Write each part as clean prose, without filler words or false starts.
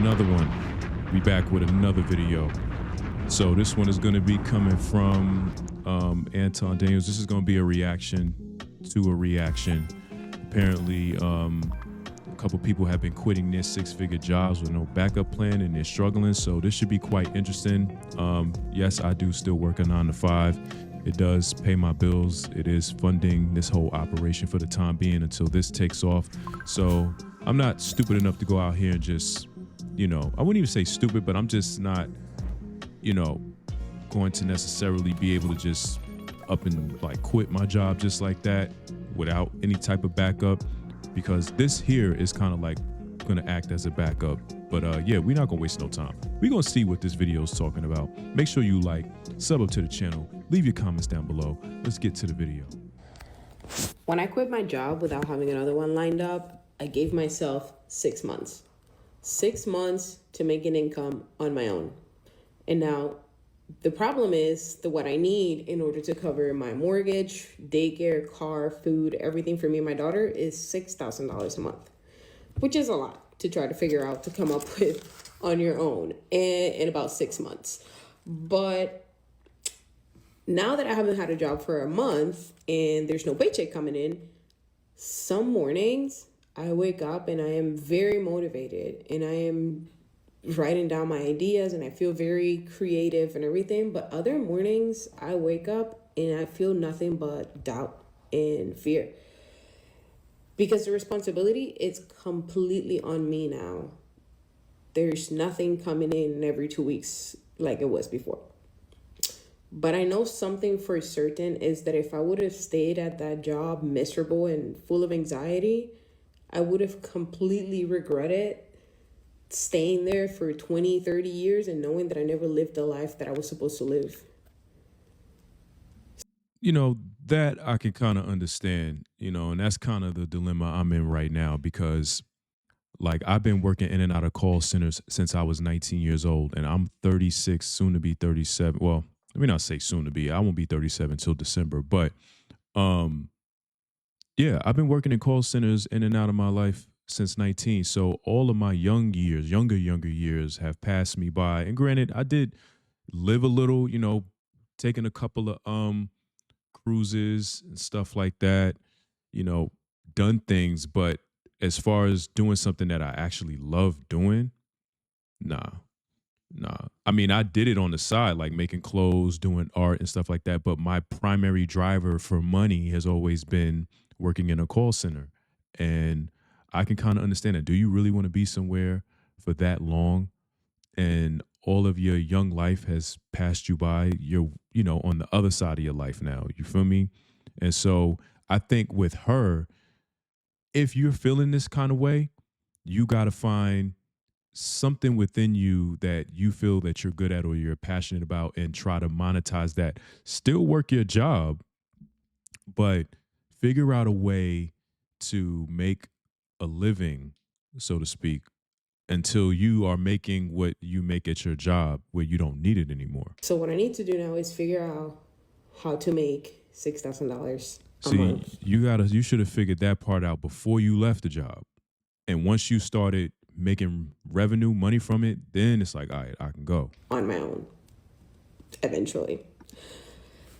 another one. We back with another video. So this one is going to be coming from Anton Daniels. This is going to be a reaction to a reaction. Apparently, a couple people have been quitting their six-figure jobs with no backup plan, and they're struggling. So this should be quite interesting. Yes, I do still work a 9-to-5. It does pay my bills. It is funding this whole operation for the time being until this takes off. So I'm not stupid enough to go out here and just, I wouldn't even say stupid, but I'm just not, going to necessarily be able to just up and quit my job just like that without any type of backup, because this here is kind of going to act as a backup. But yeah, we're not going to waste no time. We're going to see what this video is talking about. Make sure you sub up to the channel, leave your comments down below. Let's get to the video. When I quit my job without having another one lined up, I gave myself 6 months. 6 months to make an income on my own. And now the problem is that what I need in order to cover my mortgage, daycare, car, food, everything for me and my daughter is $6,000 a month, which is a lot to try to figure out to come up with on your own in about 6 months. But now that I haven't had a job for a month and there's no paycheck coming in, some mornings I wake up and I am very motivated and I am writing down my ideas and I feel very creative and everything. But other mornings I wake up and I feel nothing but doubt and fear, because the responsibility is completely on me now. There's nothing coming in every 2 weeks like it was before. But I know something for certain is that if I would have stayed at that job miserable and full of anxiety, I would have completely regretted staying there for 20, 30 years and knowing that I never lived the life that I was supposed to live. That I can kind of understand, and that's kind of the dilemma I'm in right now, because I've been working in and out of call centers since I was 19 years old, and I'm 36, soon to be 37. Well, let me not say soon to be. I won't be 37 till December, but yeah, I've been working in call centers in and out of my life since 19. So all of my younger years have passed me by. And granted, I did live a little, taking a couple of cruises and stuff like that, done things. But as far as doing something that I actually love doing, nah. I mean, I did it on the side, like making clothes, doing art and stuff like that. But my primary driver for money has always been working in a call center. And I can kind of understand it. Do you really want to be somewhere for that long and all of your young life has passed you by? You're, on the other side of your life now. You feel me? And so I think with her, if you're feeling this kind of way, you got to find something within you that you feel that you're good at or you're passionate about and try to monetize that. Still work your job, but figure out a way to make a living, so to speak, until you are making what you make at your job where you don't need it anymore. So what I need to do now is figure out how to make $6,000 a month. You should have figured that part out before you left the job. And once you started making revenue, money from it, then it's like, all right, I can go on my own eventually.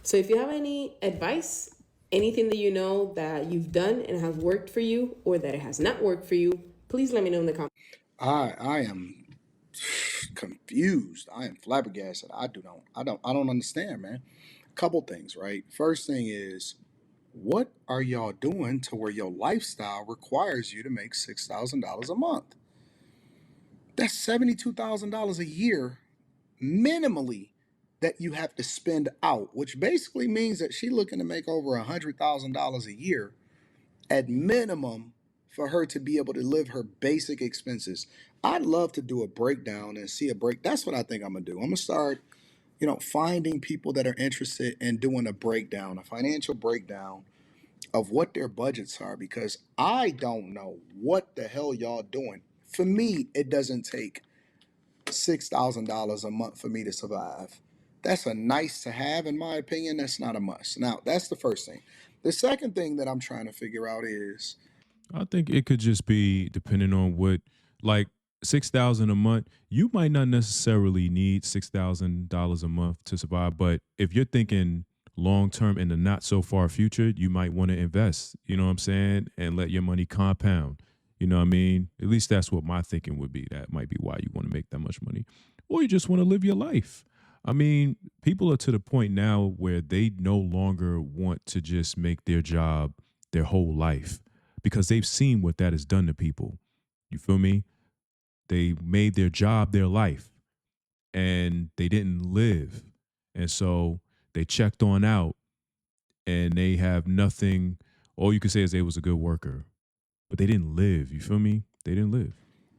So if you have any advice, anything that you know that you've done and has worked for you or that it has not worked for you, please let me know in the comments. I am confused. I am flabbergasted. I don't understand, man. Couple things, right? First thing is, what are y'all doing to where your lifestyle requires you to make $6,000 a month? That's $72,000 a year minimally that you have to spend out, which basically means that she's looking to make over $100,000 a year at minimum for her to be able to live her basic expenses. I'd love to do a breakdown and see a break. That's what I think I'm gonna do. I'm gonna start, finding people that are interested in doing a breakdown, a financial breakdown of what their budgets are, because I don't know what the hell y'all doing. For me, it doesn't take $6,000 a month for me to survive. That's a nice to have, in my opinion. That's not a must. Now, that's the first thing. The second thing that I'm trying to figure out is, I think it could just be depending on what, 6,000 a month, you might not necessarily need $6,000 a month to survive. But if you're thinking long term in the not so far future, you might want to invest, you know what I'm saying? And let your money compound. You know what I mean? At least that's what my thinking would be. That might be why you want to make that much money. Or you just want to live your life. I mean, people are to the point now where they no longer want to just make their job their whole life because they've seen what that has done to people. You feel me? They made their job their life and they didn't live. And so they checked on out and they have nothing. All you can say is they was a good worker, but they didn't live. You feel me? They didn't live.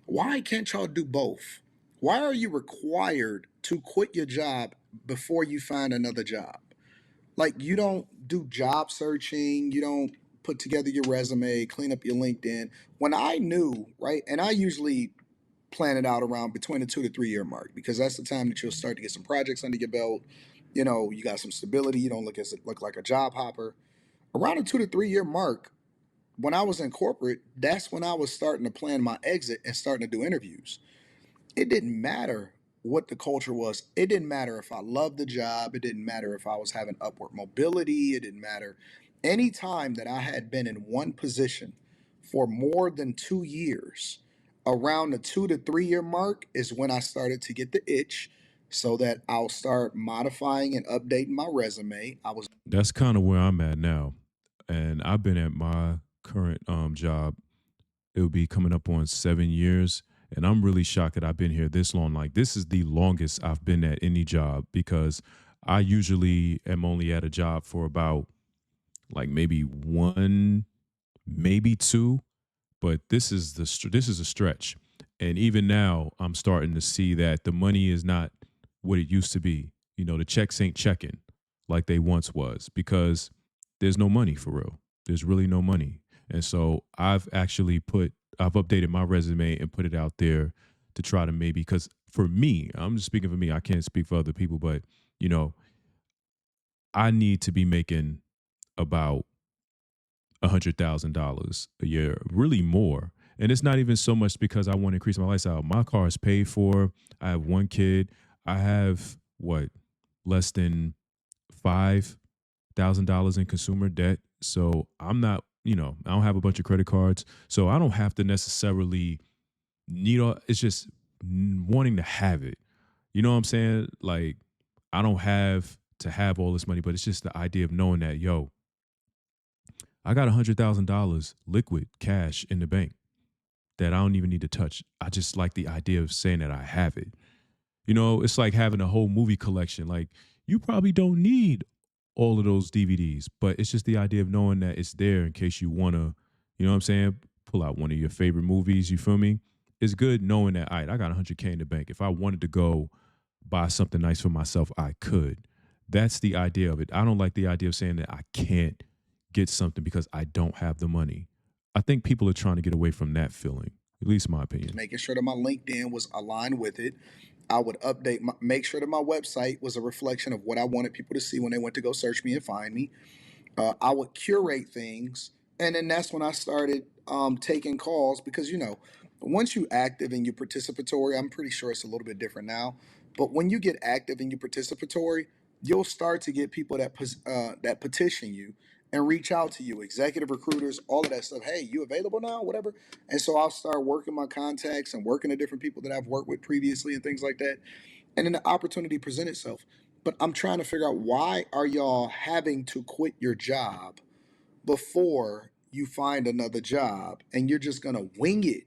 Why can't y'all do both? Why are you required to quit your job before you find another job? Like, you don't do job searching, you don't put together your resume, clean up your LinkedIn. When I knew, right, and I usually plan it out around between the 2 to 3 year mark because that's the time that you'll start to get some projects under your belt. You know, you got some stability. You don't look like a job hopper. Around the 2 to 3 year mark, when I was in corporate, that's when I was starting to plan my exit and starting to do interviews. It didn't matter what the culture was. It didn't matter if I loved the job. It didn't matter if I was having upward mobility. It didn't matter. Any time that I had been in one position for more than 2 years, around the 2 to 3 year mark is when I started to get the itch so that I'll start modifying and updating my resume. I was That's kind of where I'm at now. And I've been at my current job. It'll be coming up on 7 years. And I'm really shocked that I've been here this long. Like, this is the longest I've been at any job because I usually am only at a job for about like maybe one, maybe two, but this is a stretch. And even now, I'm starting to see that the money is not what it used to be. You know, the checks ain't checking like they once was because there's no money for real. There's really no money. And so I've updated my resume and put it out there to try to maybe, because for me, I'm just speaking for me, I can't speak for other people, but you know, I need to be making about $100,000 a year, really more. And it's not even so much because I want to increase my lifestyle. My car is paid for. I have one kid. I have what, less than $5,000 in consumer debt. So I'm not, I don't have a bunch of credit cards. So I don't have to necessarily need all. It's just wanting to have it. You know what I'm saying? Like, I don't have to have all this money, but it's just the idea of knowing that, yo, I got $100,000 liquid cash in the bank that I don't even need to touch. I just like the idea of saying that I have it. You know, it's like having a whole movie collection. Like, you probably don't need all of those DVDs, but it's just the idea of knowing that it's there in case you want to, you know what I'm saying, pull out one of your favorite movies, you feel me? It's good knowing that, all right, I got 100K in the bank. If I wanted to go buy something nice for myself, I could. That's the idea of it. I don't like the idea of saying that I can't get something because I don't have the money. I think people are trying to get away from that feeling, at least my opinion. making sure that my LinkedIn was aligned with it. I would make sure that my website was a reflection of what I wanted people to see when they went to go search me and find me. I would curate things, and then that's when I started taking calls because once you active and you participatory, I'm pretty sure it's a little bit different now. But when you get active and you participatory, you'll start to get people that petition you and reach out to you, executive recruiters, all of that stuff. Hey, you available now? Whatever. And so I'll start working my contacts and working the different people that I've worked with previously and things like that. And then the opportunity present itself. But I'm trying to figure out, why are y'all having to quit your job before you find another job and you're just gonna wing it,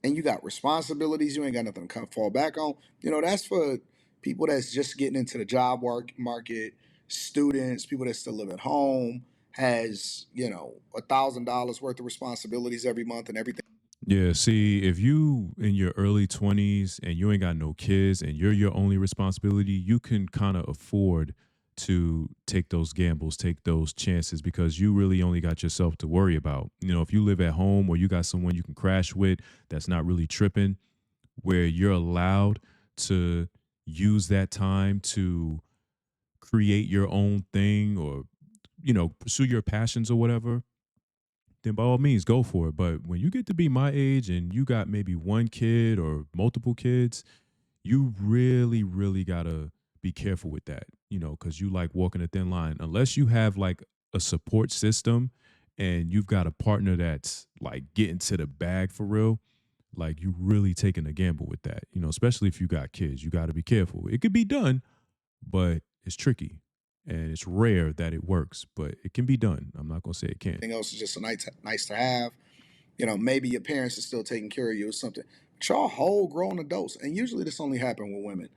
and you got responsibilities, you ain't got nothing to fall back on. That's for people that's just getting into the job market, students, people that still live at home, has $1,000 worth of responsibilities every month and everything. Yeah, see, if you in your early 20s and you ain't got no kids and you're your only responsibility, you can kind of afford to take those gambles, take those chances because you really only got yourself to worry about. You know, if you live at home or you got someone you can crash with that's not really tripping, where you're allowed to use that time to create your own thing or, pursue your passions or whatever, then by all means go for it. But when you get to be my age and you got maybe one kid or multiple kids, you really, really gotta be careful with that, because you like walking a thin line. Unless you have like a support system and you've got a partner that's like getting to the bag for real, like you really taking a gamble with that, especially if you got kids. You gotta be careful. It could be done, but it's tricky and it's rare that it works, but it can be done. I'm not gonna say it can't. Everything else is just a nice to have. Maybe your parents are still taking care of you or something. But y'all whole grown adults, and usually this only happen with women,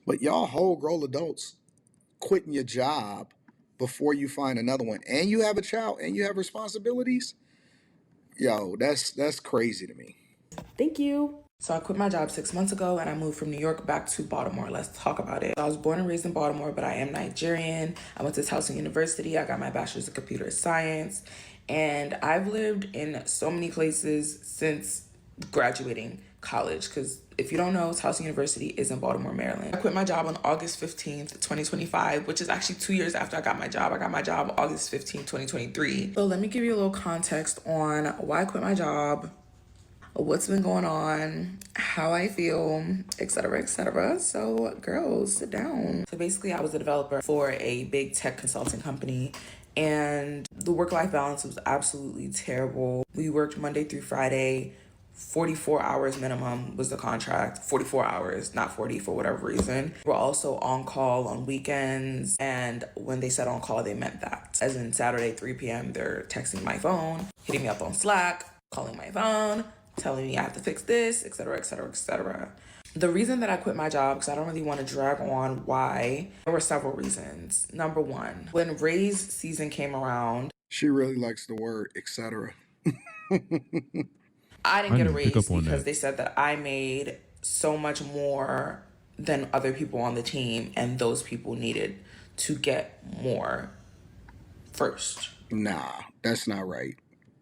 but y'all whole grown adults quitting your job before you find another one, and you have a child and you have responsibilities. Yo, that's crazy to me. Thank you. So I quit my job 6 months ago and I moved from New York back to Baltimore. Let's talk about it. I was born and raised in Baltimore, but I am Nigerian. I went to Towson University. I got my bachelor's in computer science. And I've lived in so many places since graduating college, because if you don't know, Towson University is in Baltimore, Maryland. I quit my job on August 15th, 2025, which is actually 2 years after I got my job. I got my job August 15th, 2023. So let me give you a little context on why I quit my job, what's been going on, how I feel, etc., etc. So girls, sit down. So basically I was a developer for a big tech consulting company, and the work-life balance was absolutely terrible. We worked Monday through Friday, 44 hours minimum was the contract. 44 hours, not 40 for whatever reason. We're also on call on weekends, and when they said on call, they meant that. As in Saturday, 3 p.m., they're texting my phone, hitting me up on Slack, calling my phone, telling me I have to fix this, etc., etc., etc. The reason that I quit my job, because I don't really want to drag on why, there were several reasons. Number one, when raise season came around, She really likes the word etc. I didn't I get a didn't pick raise up on because that. they said that I made so much more than other people on the team, and those people needed to get more first. Nah, that's not right.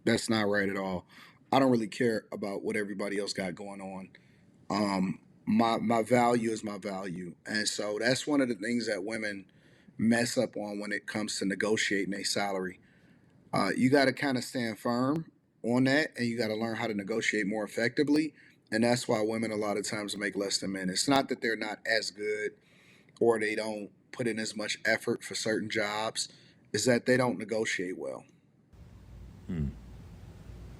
That's not right at all. I don't really care about what everybody else got going on. My value is my value, and so that's one of the things that women mess up on when it comes to negotiating a salary. You got to kind of stand firm on that, and you got to learn how to negotiate more effectively. And that's why women a lot of times make less than men. It's not that they're not as good or they don't put in as much effort for certain jobs, is that they don't negotiate well.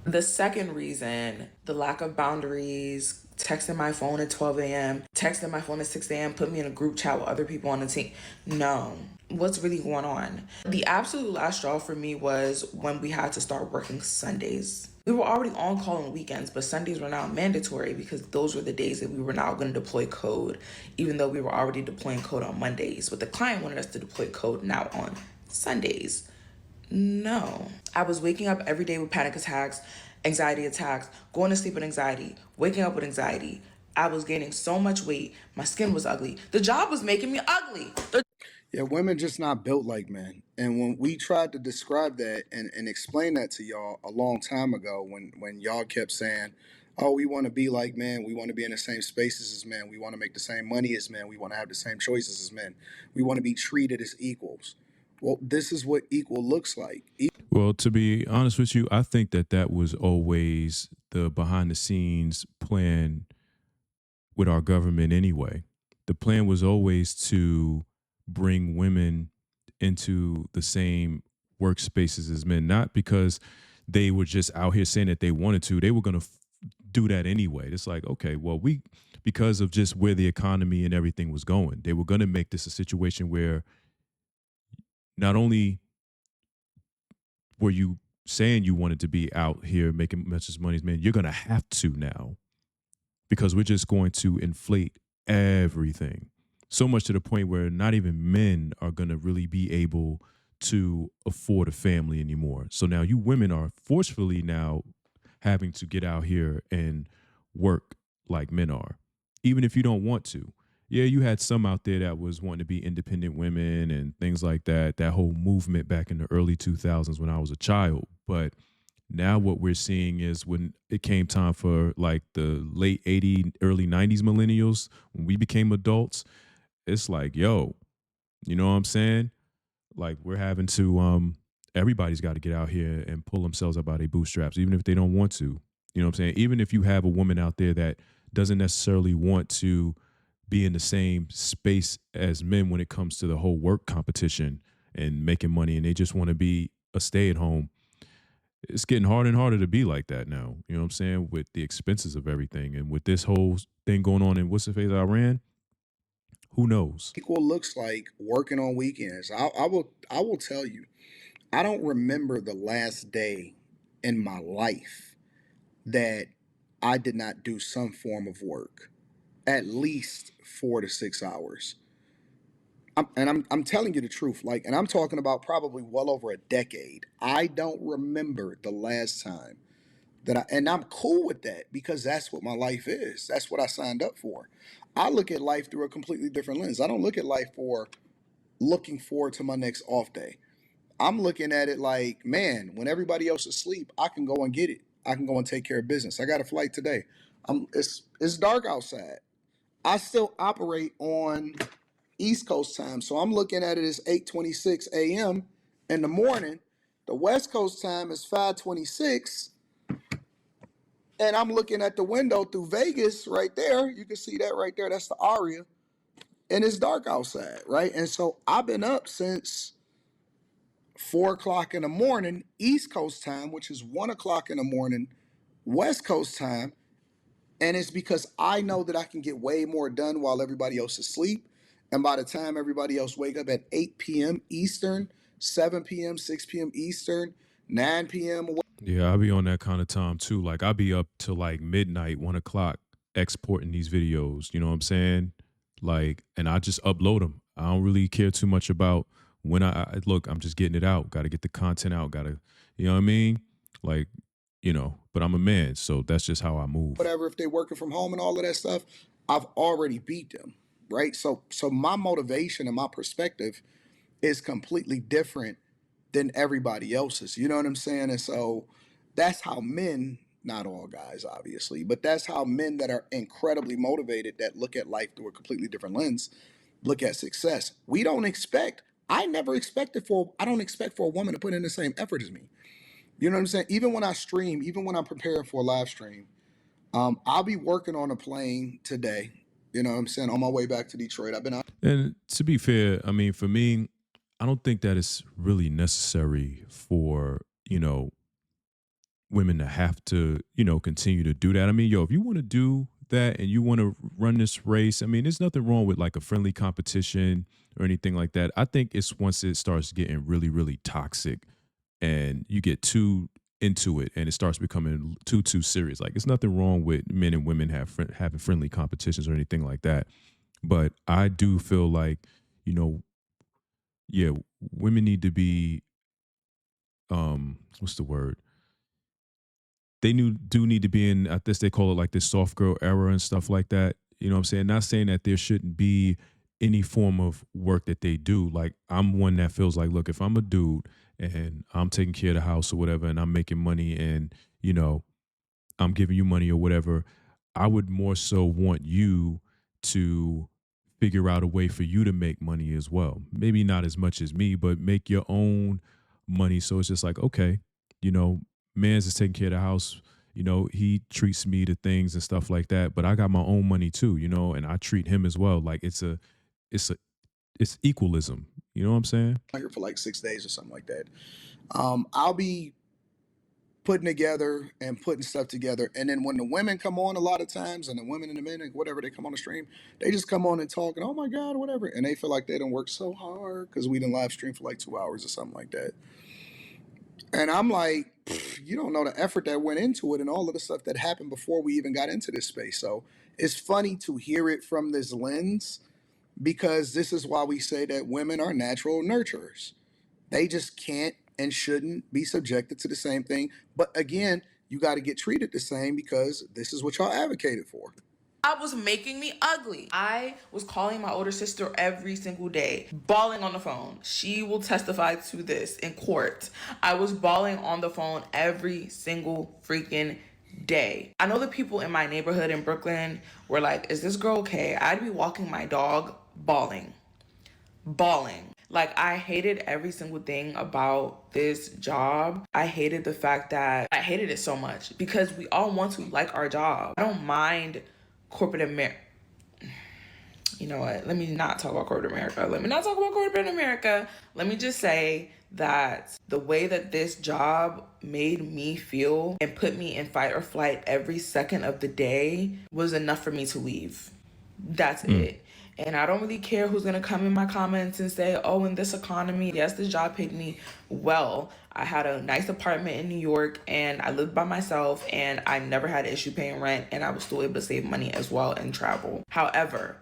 The second reason, the lack of boundaries, texting my phone at 12 a.m., texting my phone at 6 a.m., put me in a group chat with other people on the team. No. What's really going on? The absolute last straw for me was when we had to start working Sundays. We were already on call on weekends, but Sundays were now mandatory because those were the days that we were now going to deploy code, even though we were already deploying code on Mondays. But the client wanted us to deploy code now on Sundays. No. I was waking up every day with panic attacks, anxiety attacks, going to sleep with anxiety, waking up with anxiety. I was gaining so much weight. My skin was ugly. The job was making me ugly. Yeah, women just not built like men. And when we tried to describe that and explain that to y'all a long time ago, when y'all kept saying, oh, we want to be like men, we want to be in the same spaces as men, we want to make the same money as men, we want to have the same choices as men, we want to be treated as equals. Well, this is what equal looks like. Well, to be honest with you, I think that was always the behind the scenes plan with our government anyway. The plan was always to bring women into the same workspaces as men, not because they were just out here saying that they wanted to. They were going to do that anyway. It's like, okay, well, because of just where the economy and everything was going, they were going to make this a situation where not only were you saying you wanted to be out here making much as money as men, you're going to have to now, because we're just going to inflate everything so much to the point where not even men are going to really be able to afford a family anymore. So now you women are forcefully now having to get out here and work like men are, even if you don't want to. Yeah, you had some out there that was wanting to be independent women and things like that, that whole movement back in the early 2000s when I was a child. But now what we're seeing is when it came time for like the late 80s, early 90s millennials, when we became adults, it's like, yo, you know what I'm saying? Like we're having to everybody's got to get out here and pull themselves up by their bootstraps, even if they don't want to. You know what I'm saying? Even if you have a woman out there that doesn't necessarily want to be in the same space as men when it comes to the whole work competition and making money, and they just want to be a stay at home. It's getting harder and harder to be like that now. You know what I'm saying? With the expenses of everything and with this whole thing going on in what's the phase Iran, who knows? Equal looks like working on weekends. I will tell you, I don't remember the last day in my life that I did not do some form of work, at least 4 to 6 hours. I'm telling you the truth, like, and I'm talking about probably well over a decade. I don't remember the last time and I'm cool with that because that's what my life is. That's what I signed up for. I look at life through a completely different lens. I don't look at life for looking forward to my next off day. I'm looking at it like, man, when everybody else is asleep, I can go and get it. I can go and take care of business. I got a flight today. It's dark outside. I still operate on East Coast time, so I'm looking at it as 8:26 a.m. in the morning. The West Coast time is 5:26, and I'm looking at the window through Vegas right there. You can see that right there. That's the Aria, and it's dark outside, right? And so I've been up since 4 o'clock in the morning, East Coast time, which is 1 o'clock in the morning, West Coast time. And it's because I know that I can get way more done while everybody else is asleep. And by the time everybody else wake up at 8 p.m. Eastern, 7 p.m., 6 p.m. Eastern, 9 p.m. Yeah, I'll be on that kind of time too. Like I'll be up till like midnight, 1 o'clock, exporting these videos. You know what I'm saying? Like, and I just upload them. I don't really care too much about when I look. I'm just getting it out. Got to get the content out. Got to, you know what I mean? Like, but I'm a man, so that's just how I move. whatever, if they're working from home and all of that stuff, I've already beat them, right? So my motivation and my perspective is completely different than everybody else's. You know what I'm saying? And so that's how men, not all guys obviously, but that's how men that are incredibly motivated, that look at life through a completely different lens, look at success. I don't expect for a woman to put in the same effort as me. You know what I'm saying? Even when I stream, even when I'm preparing for a live stream, I'll be working on a plane today. You know what I'm saying? On my way back to Detroit. I've been out. And to be fair, I mean, for me, I don't think that it's really necessary for, women to have to, continue to do that. I mean, if you want to do that and you want to run this race, I mean, there's nothing wrong with like a friendly competition or anything like that. I think it's once it starts getting really, really toxic and you get too into it and it starts becoming too serious. Like, it's nothing wrong with men and women having friendly competitions or anything like that. But I do feel like, yeah, women need to be, what's the word? Do need to be in, I guess they call it like this soft girl era and stuff like that. You know what I'm saying? Not saying that there shouldn't be any form of work that they do. Like, I'm one that feels like, look, if I'm a dude and I'm taking care of the house or whatever, and I'm making money and, I'm giving you money or whatever, I would more so want you to figure out a way for you to make money as well. Maybe not as much as me, but make your own money. So it's just like, okay, man's is taking care of the house. He treats me to things and stuff like that, but I got my own money too, and I treat him as well. Like it's equalism. You know what I'm saying? Here for like 6 days or something like that. I'll be putting together and putting stuff together. And then when the women come on a lot of times, and the women and the men and whatever, they come on the stream, they just come on and talk and, oh my God, whatever. And they feel like they done work so hard because we didn't live stream for like 2 hours or something like that. And I'm like, you don't know the effort that went into it and all of the stuff that happened before we even got into this space. So it's funny to hear it from this lens, because this is why we say that women are natural nurturers. They just can't and shouldn't be subjected to the same thing. But again, you got to get treated the same because this is what y'all advocated for. I was making me ugly. I was calling my older sister every single day, bawling on the phone. She will testify to this in court. I was bawling on the phone every single freaking day. I know the people in my neighborhood in Brooklyn were like, is this girl okay? I'd be walking my dog bawling. Like, I hated every single thing about this job. I hated the fact that I hated it so much because we all want to like our job. I don't mind corporate America. You know what? Let me not talk about corporate America. Let me not talk about corporate America. Let me just say that the way that this job made me feel and put me in fight or flight every second of the day was enough for me to leave. That's it. And I don't really care who's gonna come in my comments and say, oh, in this economy, yes, this job paid me well. I had a nice apartment in New York and I lived by myself and I never had an issue paying rent and I was still able to save money as well and travel. However,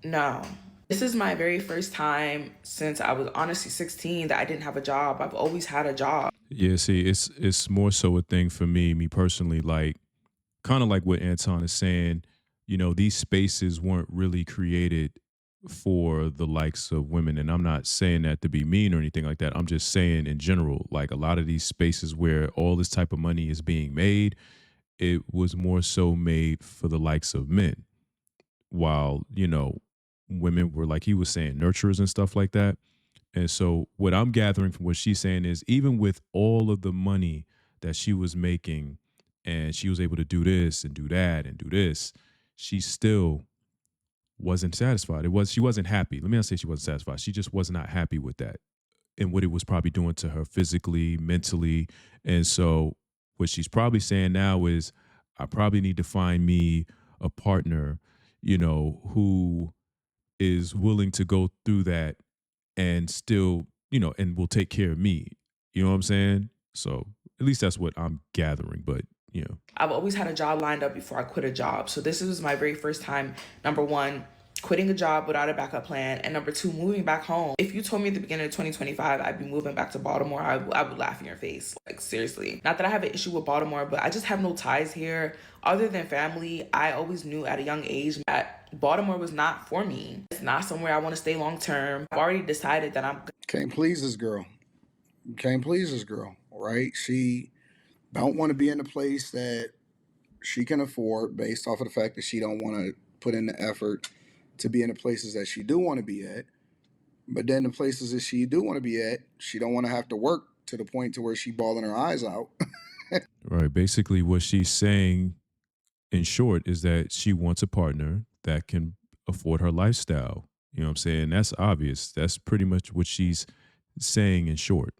no. This is my very first time since I was honestly 16 that I didn't have a job. I've always had a job. Yeah, see, it's more so a thing for me personally, like kind of like what Anton is saying, these spaces weren't really created for the likes of women. And I'm not saying that to be mean or anything like that. I'm just saying in general, like a lot of these spaces where all this type of money is being made, it was more so made for the likes of men. While, women were, like he was saying, nurturers and stuff like that. And so what I'm gathering from what she's saying is even with all of the money that she was making and she was able to do this and do that and do this, she still wasn't satisfied. She wasn't happy. Let me not say she wasn't satisfied. She just was not happy with that and what it was probably doing to her physically, mentally. And so what she's probably saying now is I probably need to find me a partner, who is willing to go through that and still, and will take care of me. You know what I'm saying? So at least that's what I'm gathering. But, I've always had a job lined up before I quit a job. So this was my very first time, number one, quitting a job without a backup plan, and number two, moving back home. If you told me at the beginning of 2025 I'd be moving back to Baltimore, I would laugh in your face. Like, seriously. Not that I have an issue with Baltimore, but I just have no ties here other than family. I always knew at a young age that Baltimore was not for me. It's not somewhere I want to stay long term. I've already decided that I'm Can't please this girl. Can't please this girl, right? She don't want to be in a place that she can afford based off of the fact that she don't want to put in the effort to be in the places that she do want to be at. But then the places that she do want to be at, she don't want to have to work to the point to where she bawling her eyes out. right. Basically, what she's saying in short is that she wants a partner that can afford her lifestyle. You know what I'm saying? That's obvious. That's pretty much what she's saying in short.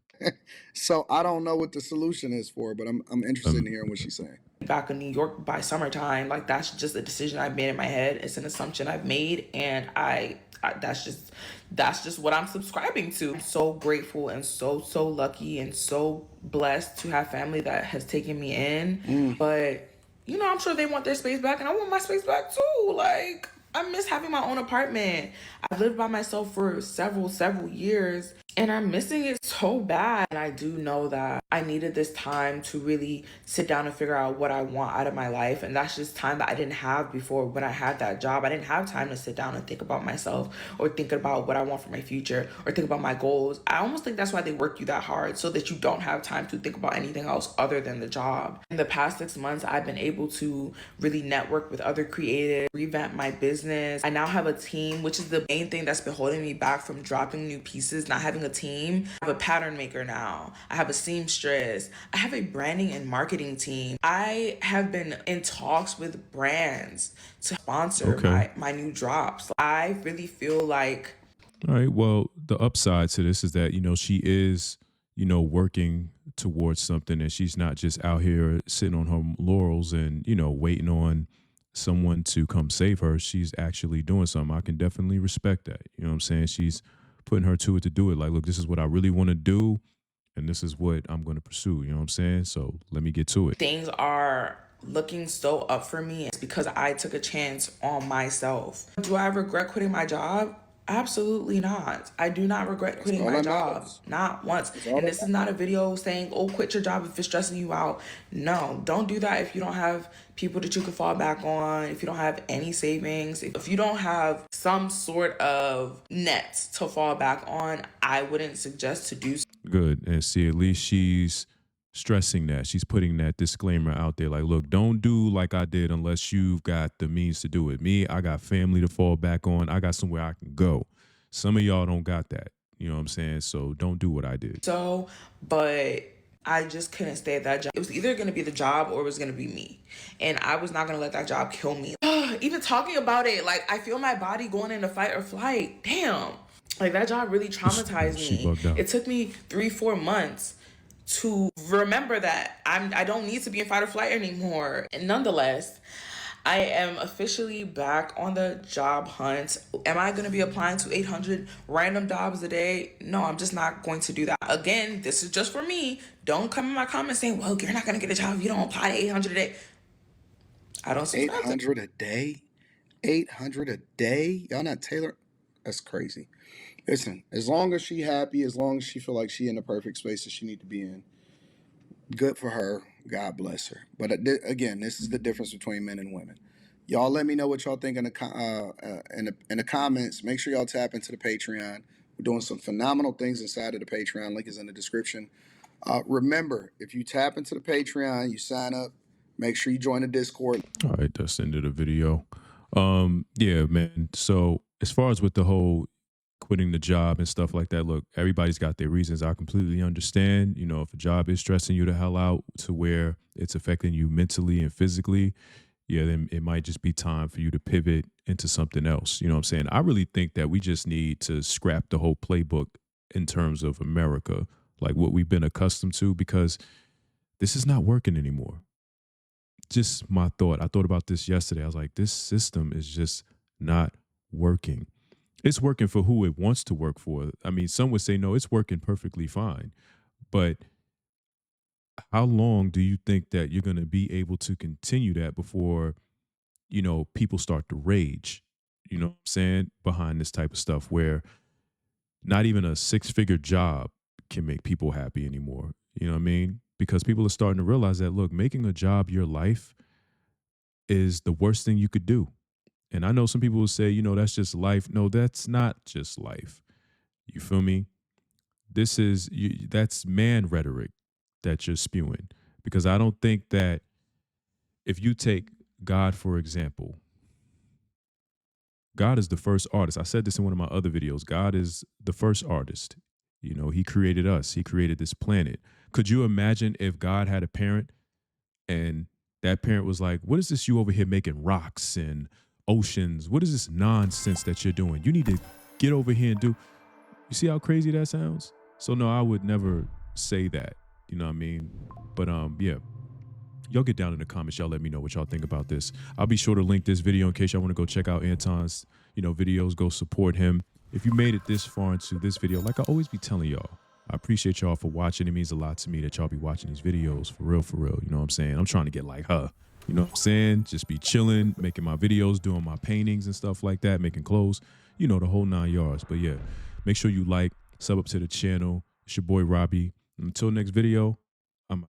So I don't know what the solution is for her, but I'm interested in hearing what she's saying. back in New York by summertime. Like, that's just a decision I've made in my head. It's an assumption I've made, and I that's just what I'm subscribing to. I'm so grateful and so lucky and so blessed to have family that has taken me in. But I'm sure they want their space back, and I want my space back too. Like, I miss having my own apartment. I've lived by myself for several years, and I'm missing it so bad. And I do know that I needed this time to really sit down and figure out what I want out of my life. And that's just time that I didn't have before. When I had that job, I didn't have time to sit down and think about myself or think about what I want for my future or think about my goals. I almost think that's why they work you that hard, so that you don't have time to think about anything else other than the job. In the past 6 months, I've been able to really network with other creatives, revamp my business. I now have a team, which is the main thing that's been holding me back from dropping new pieces, not having a team. I have a pattern maker now. I have a seamstress. I have a branding and marketing team. I have been in talks with brands to sponsor my new drops. I really feel like... All right. Well, the upside to this is that, she is, working towards something, and she's not just out here sitting on her laurels and, waiting on someone to come save her. She's actually doing something. I can definitely respect that. You know what I'm saying? She's putting her to it to do it. Like, look, this is what I really want to do, and this is what I'm going to pursue. You know what I'm saying? So let me get to it. Things are looking so up for me. It's because I took a chance on myself. Do I regret quitting my job? Absolutely not. I do not regret quitting my job. Not once. And this is not a video saying, oh, quit your job if it's stressing you out. No, don't do that if you don't have people that you can fall back on, if you don't have any savings, if you don't have some sort of net to fall back on. I wouldn't suggest to do so. Good. And see, at least she's stressing that. She's putting that disclaimer out there. Like, look, don't do like I did unless you've got the means to do it. Me, I got family to fall back on. I got somewhere I can go. Some of y'all don't got that. You know what I'm saying? So don't do what I did. So, but I just couldn't stay at that job. It was either going to be the job or it was going to be me. And I was not going to let that job kill me. Even talking about it, like, I feel my body going into fight or flight. Damn. Like, that job really traumatized She me. bugged out. It took me 3-4 months to remember that I don't need to be in fight or flight anymore. And nonetheless, I am officially back on the job hunt. Am I going to be applying to 800 random jobs a day? No, I'm just not going to do that. Again, this is just for me. Don't come in my comments saying, well, you're not going to get a job if you don't apply to 800 a day. I don't subscribe to 800 a day? 800 a day? Y'all not Taylor? That's crazy. Listen, as long as she happy, as long as she feel like she in the perfect space that she need to be in, good for her. God bless her. But again, this is the difference between men and women. Y'all let me know what y'all think in the comments. Make sure y'all tap into the Patreon. We're doing some phenomenal things inside of the Patreon. Link is in the description. Remember, if you tap into the Patreon, you sign up. Make sure you join the Discord. All right, that's the end of the video. Yeah, man. So as far as with the whole quitting the job and stuff like that, look, everybody's got their reasons. I completely understand. You know, if a job is stressing you the hell out to where it's affecting you mentally and physically, yeah, then it might just be time for you to pivot into something else. You know what I'm saying? I really think that we just need to scrap the whole playbook in terms of America, like what we've been accustomed to, because this is not working anymore. Just my thought. I thought about this yesterday. I was like, this system is just not working. It's working for who it wants to work for. I mean, some would say, no, it's working perfectly fine. But how long do you think that you're going to be able to continue that before, you know, people start to rage, you know what I'm saying, behind this type of stuff where not even a 6-figure job can make people happy anymore. You know what I mean? Because people are starting to realize that, look, making a job your life is the worst thing you could do. And I know some people will say, you know, that's just life. No, that's not just life. You feel me? That's man rhetoric that you're spewing. Because I don't think that if you take God, for example, God is the first artist. I said this in one of my other videos. God is the first artist. You know, he created us. He created this planet. Could you imagine if God had a parent and that parent was like, what is this you over here making rocks and oceans? What is this nonsense that you're doing? You need to get over here and do. You see how crazy that sounds? So no, I would never say that. You know what I mean? But yeah. Y'all get down in the comments. Y'all let me know what y'all think about this. I'll be sure to link this video in case y'all want to go check out Anton's, you know, videos. Go support him. If you made it this far into this video, like I always be telling y'all, I appreciate y'all for watching. It means a lot to me that y'all be watching these videos for real, for real. You know what I'm saying? I'm trying to get like her. You know what I'm saying? Just be chilling, making my videos, doing my paintings and stuff like that, making clothes, you know, the whole 9 yards. But yeah, make sure you like, sub up to the channel. It's your boy Robbie. Until next video,